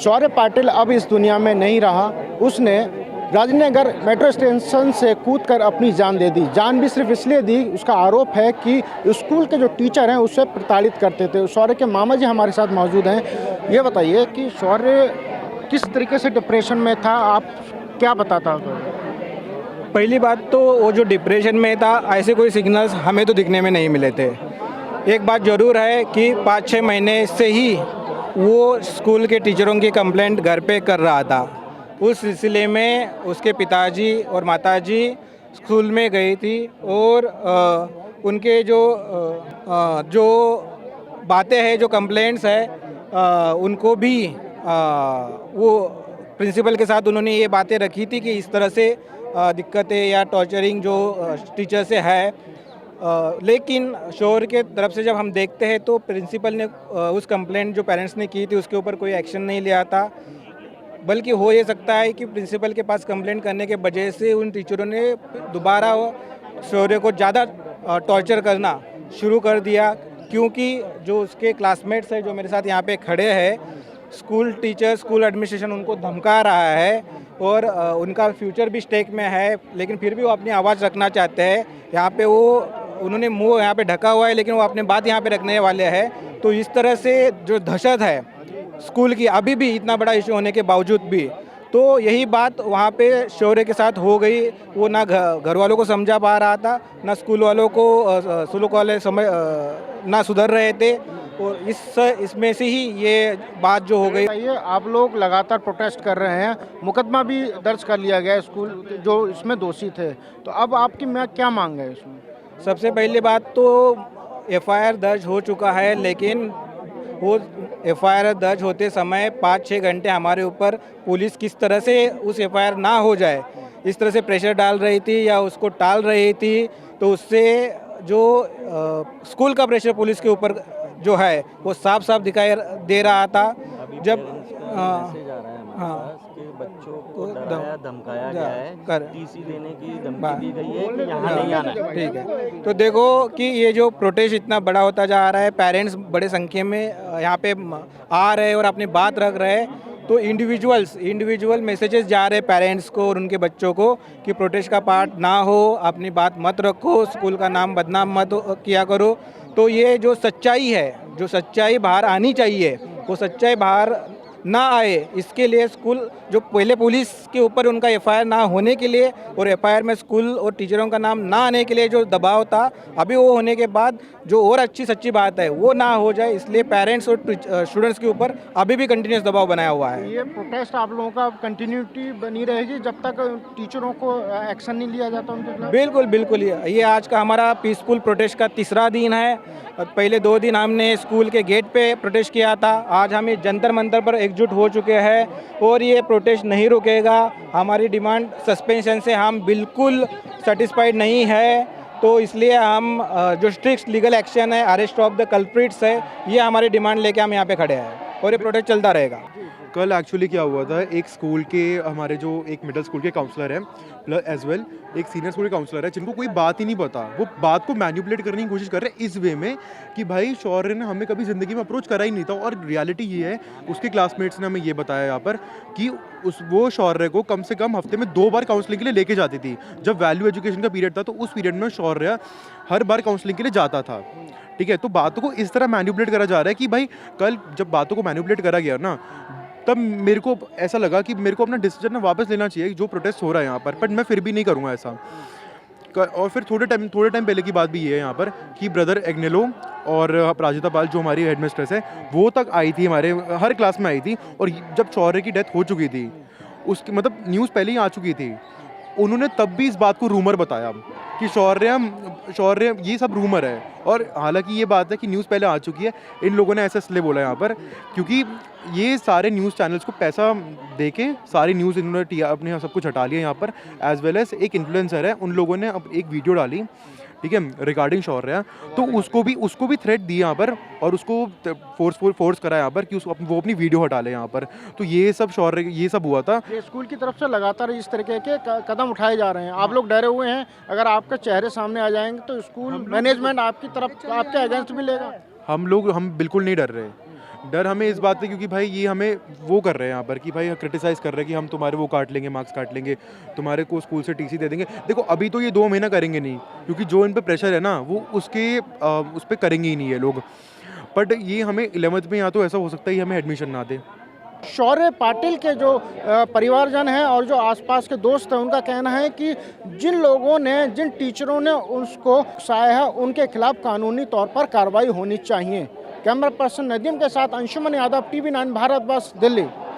शौर्य पाटिल अब इस दुनिया में नहीं रहा। उसने राजनगर मेट्रो स्टेशन से कूदकर अपनी जान दे दी। जान भी सिर्फ इसलिए दी, उसका आरोप है कि स्कूल के जो टीचर हैं उससे प्रताड़ित करते थे। शौर्य के मामा जी हमारे साथ मौजूद हैं। ये बताइए कि शौर्य किस तरीके से डिप्रेशन में था, आप क्या बताता? पहली बात तो वो जो डिप्रेशन में था, ऐसे कोई सिग्नल्स हमें तो दिखने में नहीं मिले थे। एक बात ज़रूर है कि 5-6 महीने से ही वो स्कूल के टीचरों की कंप्लेंट घर पे कर रहा था। उस सिलसिले में उसके पिताजी और माताजी स्कूल में गई थी और उनके जो बातें हैं, जो कंप्लेंट्स है, उनको भी वो प्रिंसिपल के साथ उन्होंने ये बातें रखी थी कि इस तरह से दिक्कतें या टॉर्चरिंग जो टीचर से है। लेकिन शौर्य के तरफ से जब हम देखते हैं तो प्रिंसिपल ने उस कंप्लेंट जो पेरेंट्स ने की थी उसके ऊपर कोई एक्शन नहीं लिया था। बल्कि हो ये सकता है कि प्रिंसिपल के पास कंप्लेंट करने के वजह से उन टीचरों ने दोबारा शौर्य को ज़्यादा टॉर्चर करना शुरू कर दिया, क्योंकि जो उसके क्लासमेट्स हैं जो मेरे साथ यहाँ पे खड़े हैं, स्कूल टीचर, स्कूल एडमिनिस्ट्रेशन उनको धमका रहा है और उनका फ्यूचर भी स्टेक में है, लेकिन फिर भी वो अपनी आवाज़ रखना चाहते हैं। यहाँ पे उन्होंने मुंह यहाँ पे ढका हुआ है, लेकिन वो अपनी बात यहाँ पे रखने वाले हैं। तो इस तरह से जो दहशत है स्कूल की, अभी भी इतना बड़ा इशू होने के बावजूद भी, तो यही बात वहाँ पे शौर्य के साथ हो गई। वो ना घर वालों को समझा पा रहा था, ना स्कूल वालों को, स्कूल वाले ना सुधर रहे थे, और इसमें से ही ये बात जो हो गई। ये आप लोग लगातार प्रोटेस्ट कर रहे हैं, मुकदमा भी दर्ज कर लिया गया स्कूल जो इसमें दोषी थे, तो अब आपकी मैं क्या मांग है इसमें? सबसे पहली बात तो एफआईआर दर्ज हो चुका है, लेकिन वो एफआईआर दर्ज होते समय 5-6 घंटे हमारे ऊपर पुलिस किस तरह से उस एफआईआर ना हो जाए इस तरह से प्रेशर डाल रही थी या उसको टाल रही थी, तो उससे जो स्कूल का प्रेशर पुलिस के ऊपर जो है वो साफ साफ दिखाई दे रहा था। जब बच्चों को डराया धमकाया गया है, टीसी देने की धमकी दी गई है कि यहाँ नहीं आना है। ठीक है, तो देखो कि ये जो प्रोटेस्ट इतना बड़ा होता जा रहा है, पेरेंट्स बड़े संख्या में यहाँ पे आ रहे हैं और अपनी बात रख रहे हैं, तो इंडिविजुअल मैसेजेस जा रहे हैं पेरेंट्स को और उनके बच्चों को कि प्रोटेस्ट का पार्ट ना हो, अपनी बात मत रखो, स्कूल का नाम बदनाम मत किया करो। तो ये जो सच्चाई है, जो सच्चाई बाहर आनी चाहिए, वो सच्चाई बाहर ना आए, इसके लिए स्कूल जो पहले पुलिस के ऊपर उनका एफआईआर ना होने के लिए और एफआईआर में स्कूल और टीचरों का नाम ना आने के लिए जो दबाव था, अभी वो होने के बाद जो और अच्छी सच्ची बात है वो ना हो जाए, इसलिए पेरेंट्स और स्टूडेंट्स के ऊपर अभी भी कंटिन्यूस दबाव बनाया हुआ है। ये प्रोटेस्ट आप लोगों का कंटिन्यूटी बनी रहेगी जब तक टीचरों को एक्शन नहीं लिया जाता उनके खिलाफ? बिल्कुल बिल्कुल, ये आज का हमारा पीसफुल प्रोटेस्ट का तीसरा दिन है। पहले 2 दिन हमने स्कूल के गेट पे प्रोटेस्ट किया था, आज हम जंतर मंतर पर एकजुट हो चुके हैं और ये प्रोटेस्ट नहीं रुकेगा। हमारी डिमांड सस्पेंशन से हम बिल्कुल सेटिस्फाइड नहीं है, तो इसलिए हम जो स्ट्रिक्ट लीगल एक्शन है, अरेस्ट ऑफ द कल्प्रिट्स है, ये हमारी डिमांड लेके हम यहाँ पे खड़े हैं और ये प्रोटेस्ट चलता रहेगा। कल एक्चुअली क्या हुआ था, एक स्कूल के हमारे जो एक मिडिल स्कूल के काउंसलर हैं प्लस एज वेल एक सीनियर स्कूल के काउंसलर है, जिनको कोई बात ही नहीं पता, वो बात को मैनिपुलेट करने की कोशिश कर रहे हैं इस वे में कि भाई शौर्य ने हमें कभी ज़िंदगी में अप्रोच करा ही नहीं था। और रियलिटी ये है, उसके क्लासमेट्स ने हमें ये बताया यहाँ पर कि वो शौर्य को कम से कम हफ्ते में 2 बार काउंसलिंग के लिए लेके जाती थी। जब वैल्यू एजुकेशन का पीरियड था तो उस पीरियड में शौर्य हर बार काउंसलिंग के लिए जाता था। ठीक है, तो बातों को इस तरह मैनिपुलेट करा जा रहा है कि भाई कल जब बातों को मैनिपुलेट करा गया ना, तब मेरे को ऐसा लगा कि मेरे को अपना डिसीजन ना वापस लेना चाहिए जो प्रोटेस्ट हो रहा है यहाँ पर, बट मैं फिर भी नहीं करूँगा ऐसा। और फिर थोड़े टाइम पहले की बात भी ये है यहाँ पर कि ब्रदर एग्नेलो और प्राजिता पाल जो हमारी हेडमिस्ट्रेस है, वो तक आई थी, हमारे हर क्लास में आई थी। और जब शौर्य की डेथ हो चुकी थी, उसकी मतलब न्यूज़ पहले ही आ चुकी थी, उन्होंने तब भी इस बात को रूमर बताया कि शौर्य ये सब रूमर है। और हालांकि ये बात है कि न्यूज़ पहले आ चुकी है, इन लोगों ने ऐसा इसलिए बोला यहाँ पर क्योंकि ये सारे न्यूज़ चैनल्स को पैसा दे के सारी न्यूज़ इन्होंने अपने सब कुछ हटा लिया यहाँ पर। एज वेल एज एक इन्फ्लुएंसर है, उन लोगों ने अब एक वीडियो डाली, ठीक है, रिगार्डिंग शौर्य, तो उसको भी थ्रेट दी यहाँ पर और उसको फोर्स करा यहाँ पर कि वो अपनी वीडियो हटा ले यहाँ पर। तो ये सब शौर्य, ये सब हुआ था। ये स्कूल की तरफ से लगातार इस तरीके के कदम उठाए जा रहे हैं, आप लोग डरे हुए हैं, अगर आपके चेहरे सामने आ जाएंगे तो स्कूल मैनेजमेंट आपकी तरफ, आपके अगेंस्ट भी लेगा? हम बिल्कुल नहीं डर रहे। डर हमें इस बात से क्योंकि भाई ये हमें वो कर रहे हैं यहाँ पर कि भाई क्रिटिसाइज़ कर रहे हैं कि हम तुम्हारे वो काट लेंगे, मार्क्स काट लेंगे, तुम्हारे को स्कूल से टीसी दे देंगे। देखो अभी तो ये 2 महीना करेंगे नहीं, क्योंकि जो इन पे प्रेशर है ना वो उस पर करेंगे ही नहीं ये लोग। बट ये हमें 11th में या तो ऐसा हो सकता है हमें एडमिशन ना दे। शौर्य पाटिल के जो परिवारजन हैं और जो आसपास के दोस्त हैं, उनका कहना है कि जिन लोगों ने, जिन टीचरों ने उसको उकसाया है, उनके खिलाफ कानूनी तौर पर कार्रवाई होनी चाहिए। कैमरा पर्सन नदीम के साथ अंशुमन यादव, TV9 भारत बस, दिल्ली।